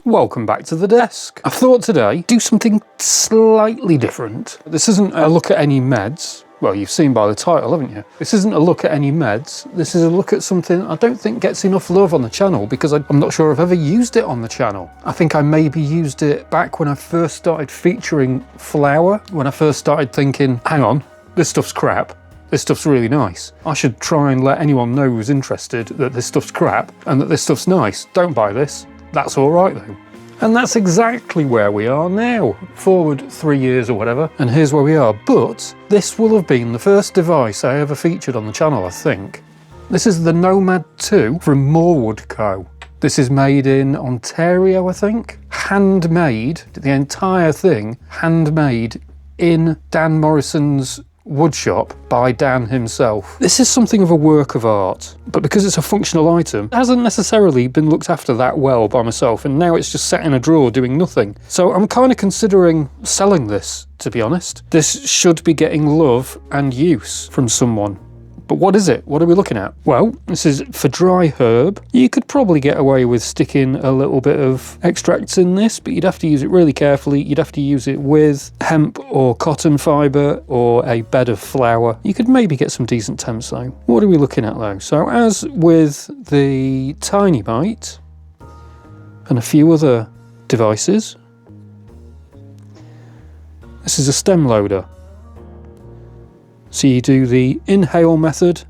Welcome back to the desk. I thought today, do something slightly different. This isn't a look at any meds. Well, you've seen by the title, haven't you? This isn't a look at any meds. This is a look at something I don't think gets enough love on the channel because I'm not sure I've ever used it on the channel. I think I maybe used it back when I first started featuring flour, when I first started thinking, hang on, this stuff's crap. This stuff's really nice. I should try and let anyone know who's interested that this stuff's crap and that this stuff's nice. Don't buy this. That's all right though. And that's exactly where we are now. Forward 3 years or whatever, and here's where we are. But this will have been the first device I ever featured on the channel, I think. This is the NOMAD II from Morwoodco. This is made in Ontario, I think. Handmade, the entire thing, handmade in Dan Morrison's woodshop by Dan himself. This is something of a work of art, but because it's a functional item, it hasn't necessarily been looked after that well by myself, and now it's just sat in a drawer doing nothing. So I'm kind of considering selling this, to be honest. This should be getting love and use from someone. But what is it? What are we looking at? Well, this is for dry herb. You could probably get away with sticking a little bit of extracts in this, but you'd have to use it really carefully. You'd have to use it with hemp or cotton fibre or a bed of flour. You could maybe get some decent temps though. What are we looking at though? So as with the TinyBite and a few other devices, this is a stem loader. So you do the inhale method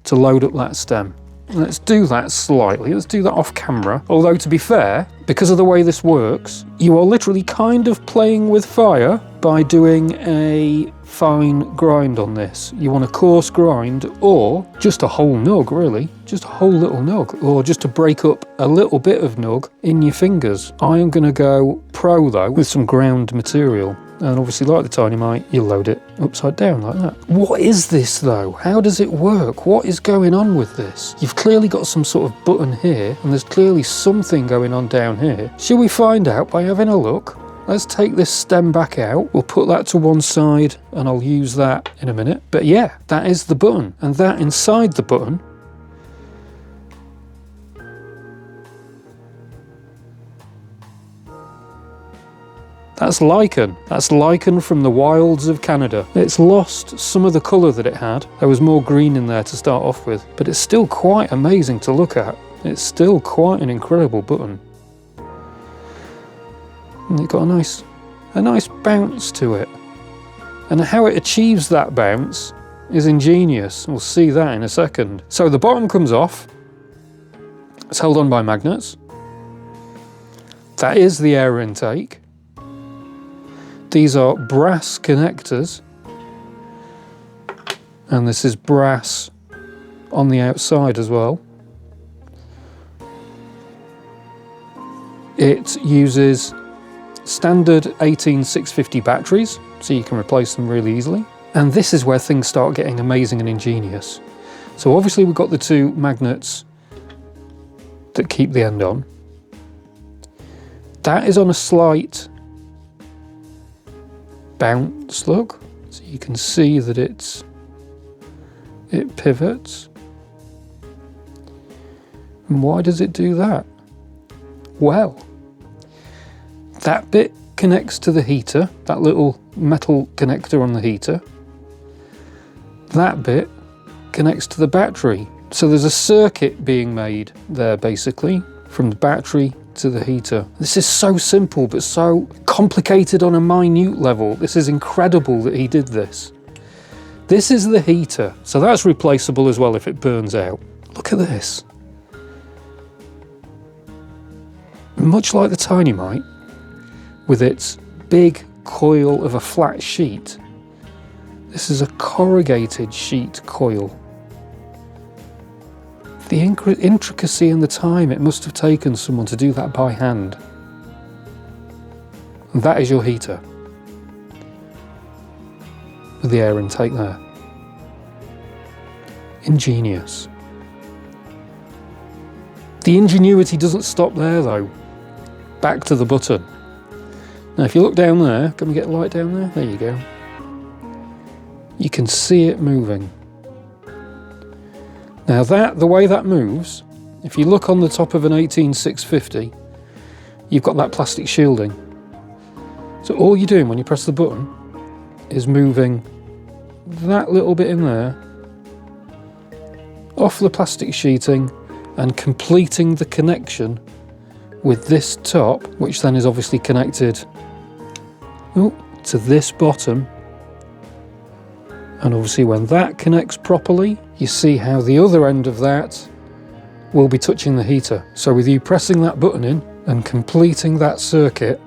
to load up that stem. Let's do that slightly, let's do that off camera. Although to be fair, because of the way this works, you are literally kind of playing with fire by doing a fine grind on this. You want a coarse grind or just a whole nug really, just a whole little nug, or just to break up a little bit of nug in your fingers. I am going to go pro though with some ground material. And obviously like the TinyBite, you load it upside down like that. What is this though? How does it work? What is going on with this? You've clearly got some sort of button here, and there's clearly something going on down here. Shall we find out by having a look? Let's take this stem back out. We'll put that to one side and I'll use that in a minute. But yeah, that is the button, and that inside the button that's lichen. That's lichen from the wilds of Canada. It's lost some of the colour that it had. There was more green in there to start off with, but it's still quite amazing to look at. It's still quite an incredible button. And it's got a nice bounce to it. And how it achieves that bounce is ingenious. We'll see that in a second. So the bottom comes off. It's held on by magnets. That is the air intake. These are brass connectors, and this is brass on the outside as well. It uses standard 18650 batteries, so you can replace them really easily. And this is where things start getting amazing and ingenious. So obviously we've got the two magnets that keep the end on. That is on a slight bounce, look, so you can see that it pivots. And why does it do that? Well, that bit connects to the heater, that little metal connector on the heater. That bit connects to the battery. So there's a circuit being made there basically from the battery to the heater. This is so simple but so complicated on a minute level. This is incredible that he did this. This is the heater, so that's replaceable as well if it burns out. Look at this. Much like the TinyBite, with its big coil of a flat sheet, this is a corrugated sheet coil. The intricacy and the time it must have taken someone to do that by hand. And that is your heater. With the air intake there. Ingenious. The ingenuity doesn't stop there though. Back to the button. Now if you look down there, can we get a light down there? There you go. You can see it moving. Now the way that moves, if you look on the top of an 18650, you've got that plastic shielding. So all you're doing when you press the button is moving that little bit in there off the plastic sheeting and completing the connection with this top, which then is obviously connected to this bottom. And obviously when that connects properly, you see how the other end of that will be touching the heater. So with you pressing that button in and completing that circuit,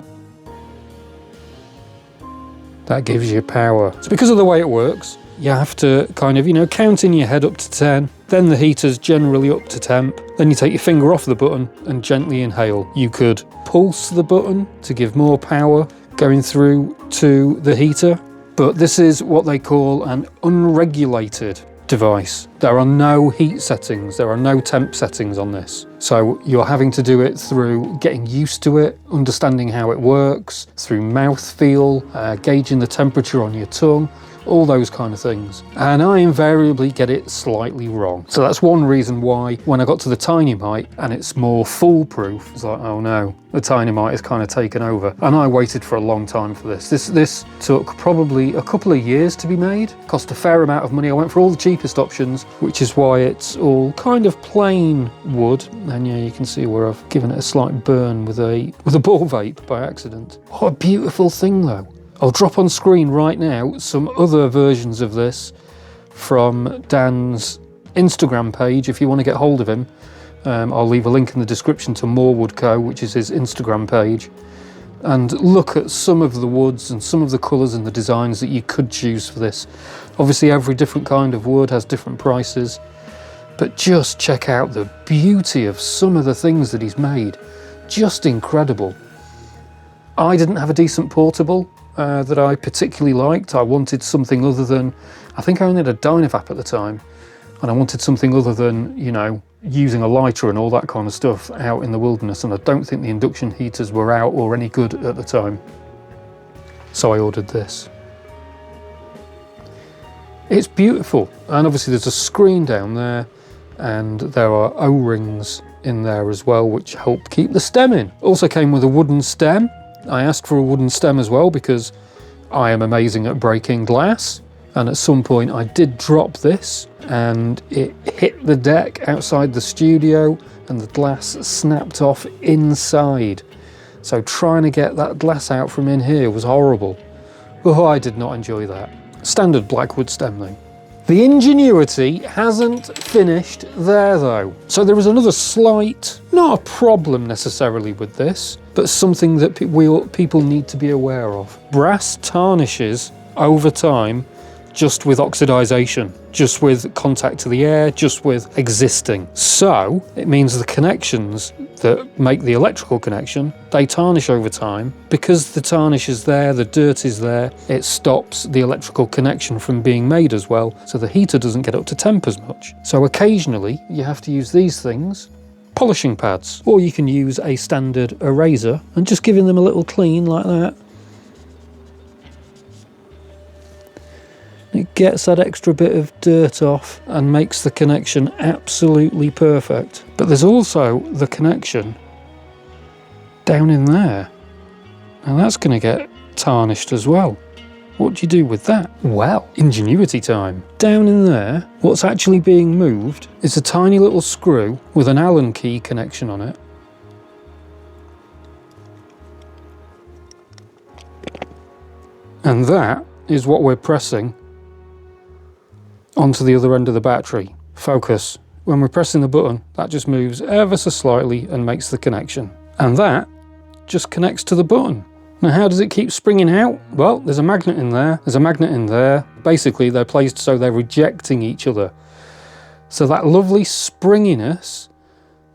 that gives you power. So because of the way it works, you have to kind of, you know, count in your head up to 10, then the heater's generally up to temp, then you take your finger off the button and gently inhale. You could pulse the button to give more power going through to the heater, but this is what they call an unregulated device. There are no heat settings, there are no temp settings on this. So you're having to do it through getting used to it, understanding how it works, through mouth feel, gauging the temperature on your tongue, all those kind of things. And I invariably get it slightly wrong. So that's one reason why when I got to the Tiny-Mite and it's more foolproof, it's like, oh no, the Tiny-Mite is kind of taken over. And I waited for a long time for this. This took probably a couple of years to be made, cost a fair amount of money. I went for all the cheapest options, which is why it's all kind of plain wood. And yeah, you can see where I've given it a slight burn with a ball vape by accident. What a beautiful thing though. I'll drop on screen right now some other versions of this from Dan's Instagram page if you want to get hold of him. I'll leave a link in the description to Morwoodco, which is his Instagram page, and look at some of the woods and some of the colours and the designs that you could choose for this. Obviously every different kind of wood has different prices, but just check out the beauty of some of the things that he's made. Just incredible. I didn't have a decent portable that I particularly liked. I wanted something other than, I think I only had a Dynavap at the time, and I wanted something other than, you know, using a lighter and all that kind of stuff out in the wilderness, and I don't think the induction heaters were out or any good at the time. So I ordered this. It's beautiful, and obviously there's a screen down there, and there are O-rings in there as well, which help keep the stem in. Also came with a wooden stem. I asked for a wooden stem as well because I am amazing at breaking glass, and at some point I did drop this and it hit the deck outside the studio and the glass snapped off inside. So trying to get that glass out from in here was horrible. Oh, I did not enjoy that. Standard blackwood stem though. The ingenuity hasn't finished there though. So there is another slight, not a problem necessarily with this, but something that people need to be aware of. Brass tarnishes over time just with oxidization, just with contact to the air, just with existing. So it means the connections that make the electrical connection, they tarnish over time. Because the tarnish is there, the dirt is there, it stops the electrical connection from being made as well, so the heater doesn't get up to temp as much. So occasionally you have to use these things, polishing pads, or you can use a standard eraser and just giving them a little clean like that. It gets that extra bit of dirt off and makes the connection absolutely perfect. But there's also the connection down in there. Now that's going to get tarnished as well. What do you do with that? Well, ingenuity time. Down in there, what's actually being moved is a tiny little screw with an Allen key connection on it. And that is what we're pressing onto the other end of the battery. Focus. When we're pressing the button, that just moves ever so slightly and makes the connection. And that just connects to the button. Now how does it keep springing out? Well, there's a magnet in there, there's a magnet in there. Basically they're placed so they're rejecting each other. So that lovely springiness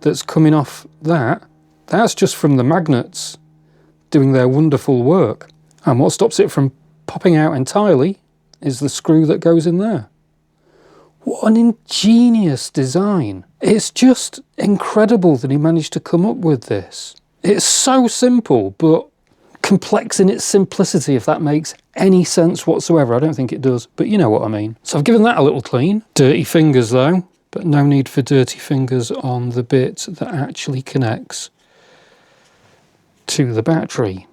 that's coming off that's just from the magnets doing their wonderful work. And what stops it from popping out entirely is the screw that goes in there. What an ingenious design. It's just incredible that he managed to come up with this. It's so simple, but complex in its simplicity, if that makes any sense whatsoever. I don't think it does, but you know what I mean. So I've given that a little clean. Dirty fingers though, but no need for dirty fingers on the bit that actually connects to the battery.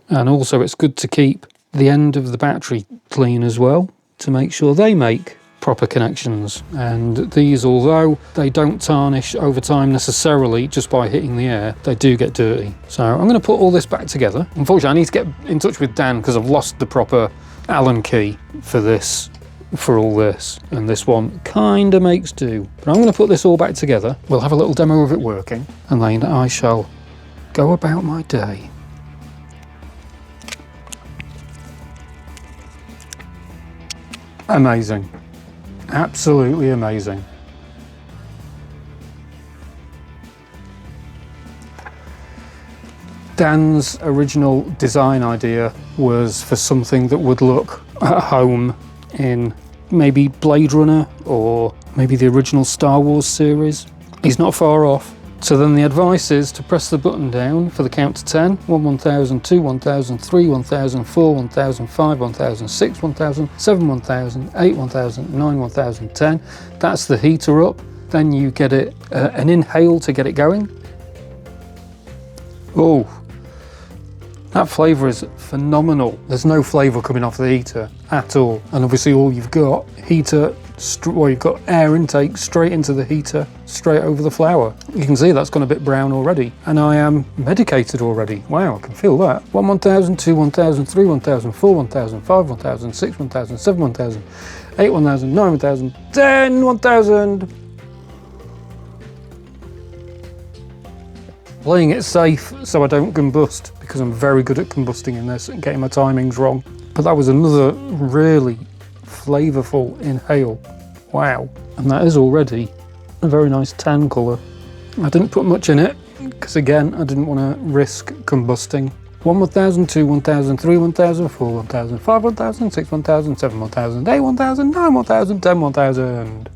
And also it's good to keep the end of the battery clean as well, to make sure they make proper connections. And these, although they don't tarnish over time necessarily just by hitting the air, they do get dirty. So I'm going to put all this back together. Unfortunately, I need to get in touch with Dan because I've lost the proper Allen key for this, for all this, and this one kind of makes do. But I'm going to put this all back together. We'll have a little demo of it working, and then I shall go about my day. Amazing. Absolutely amazing. Dan's original design idea was for something that would look at home in maybe Blade Runner or maybe the original Star Wars series. He's not far off. So then the advice is to press the button down for the count to 10. 1, 1000, 2, 1000, 3, 1000, 4, 1000, 5, 1000, 6, 1000, 7, 1000, 8, 1000, 9, 1000, 10. That's the heater up. Then you get it an inhale to get it going. Oh, that flavour is phenomenal. There's no flavour coming off the heater at all. And obviously all you've got, heater, well, you've got air intake straight into the heater, straight over the flour. You can see that's gone a bit brown already. And I am medicated already. Wow, I can feel that. 1, 1000, 2, 1000, 3, 1000, 4, 1000, 5, 1000, 6, 1000, 7, 1000, 8, 1000, 9, 1000, 10, 1000. Playing it safe so I don't combust, because I'm very good at combusting in this and getting my timings wrong. But that was another really flavourful inhale. Wow. And that is already a very nice tan colour. I didn't put much in it because again I didn't want to risk combusting. 1, 1000, 2, 1000, 3, 1000, 4, 1000, 5, 1000, 6, 1000, 7, 1000, 8, 1000, 9, 1000, 10, 1000.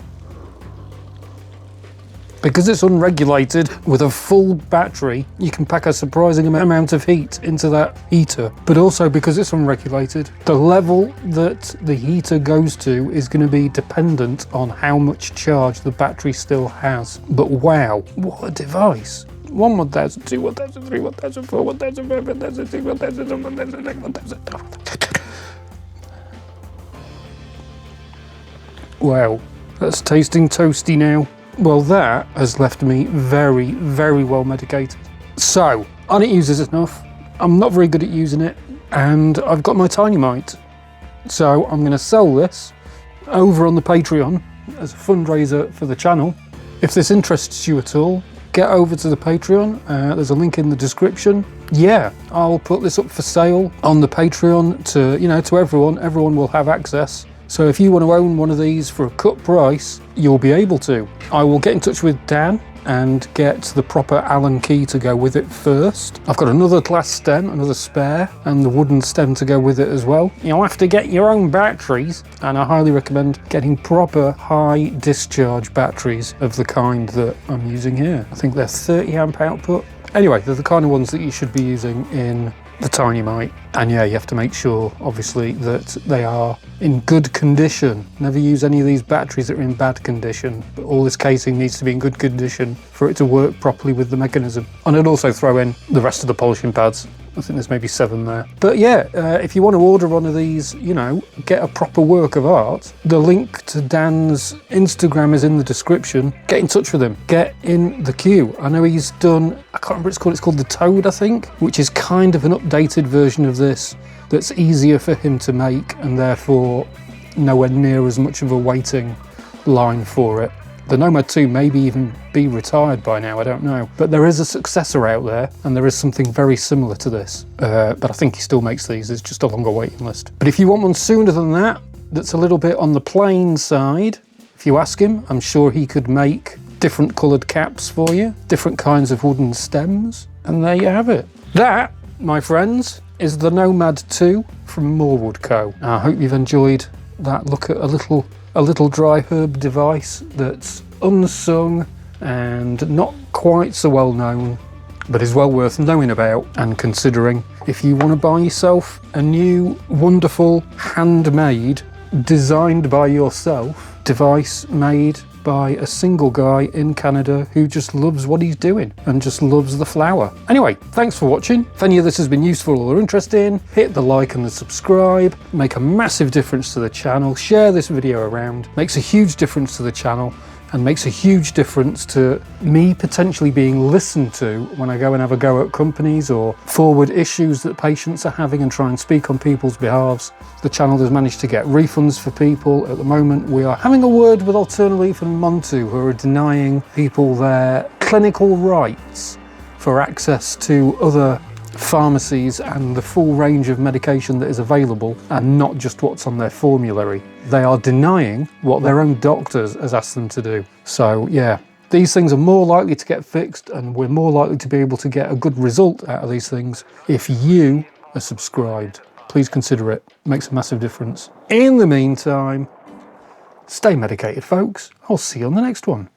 Because it's unregulated, with a full battery, you can pack a surprising amount of heat into that heater. But also because it's unregulated, the level that the heater goes to is going to be dependent on how much charge the battery still has. But wow, what a device. 1, 1000, 2, 1000, 3, 1000, 4, 1000, 5, 1000, 6, 1000, 7, 1000, 8, 1000. Wow, that's tasting toasty now. Well, that has left me very, very well medicated. So, I don't use this enough. I'm not very good at using it, and I've got my Tiny Mite. So I'm going to sell this over on the Patreon as a fundraiser for the channel. If this interests you at all, get over to the Patreon. There's a link in the description. Yeah, I'll put this up for sale on the Patreon to, you know, to everyone. Everyone will have access. So if you want to own one of these for a cut price, you'll be able to. I will get in touch with Dan and get the proper Allen key to go with it first. I've got another glass stem, another spare, and the wooden stem to go with it as well. You'll have to get your own batteries, and I highly recommend getting proper high discharge batteries of the kind that I'm using here. I think they're 30 amp output. Anyway, they're the kind of ones that you should be using in the Tiny Mite. And yeah, you have to make sure, obviously, that they are in good condition. Never use any of these batteries that are in bad condition. But all this casing needs to be in good condition for it to work properly with the mechanism. And I'd also throw in the rest of the polishing pads. I think there's maybe 7 there. But yeah, if you want to order one of these, you know, get a proper work of art, the link to Dan's Instagram is in the description. Get in touch with him. Get in the queue. I know he's done, I can't remember what it's called. It's called the Toad, I think, which is kind of an updated version of this that's easier for him to make and therefore nowhere near as much of a waiting line for it. The NOMAD II maybe even be retired by now, I don't know. But there is a successor out there, and there is something very similar to this. But I think he still makes these, it's just a longer waiting list. But if you want one sooner than that, that's a little bit on the plain side, if you ask him, I'm sure he could make different coloured caps for you, different kinds of wooden stems, and there you have it. That, my friends, is the NOMAD II from Morwoodco. I hope you've enjoyed that look at a little dry herb device that's unsung and not quite so well known, but is well worth knowing about and considering. If you want to buy yourself a new, wonderful, handmade, designed by yourself device made by a single guy in Canada who just loves what he's doing and just loves the flower. Anyway, thanks for watching. If any of this has been useful or interesting, hit the like and the subscribe. Make a massive difference to the channel. Share this video around. Makes a huge difference to the channel and makes a huge difference to me potentially being listened to when I go and have a go at companies or forward issues that patients are having and try and speak on people's behalves. The channel has managed to get refunds for people. At the moment, we are having a word with Alternative and Montu, who are denying people their clinical rights for access to other pharmacies and the full range of medication that is available and not just what's on their formulary. They are denying what their own doctors has asked them to do. So yeah, these things are more likely to get fixed and we're more likely to be able to get a good result out of these things if you are subscribed. Please consider it. It makes a massive difference. In the meantime, stay medicated, folks. I'll see you on the next one.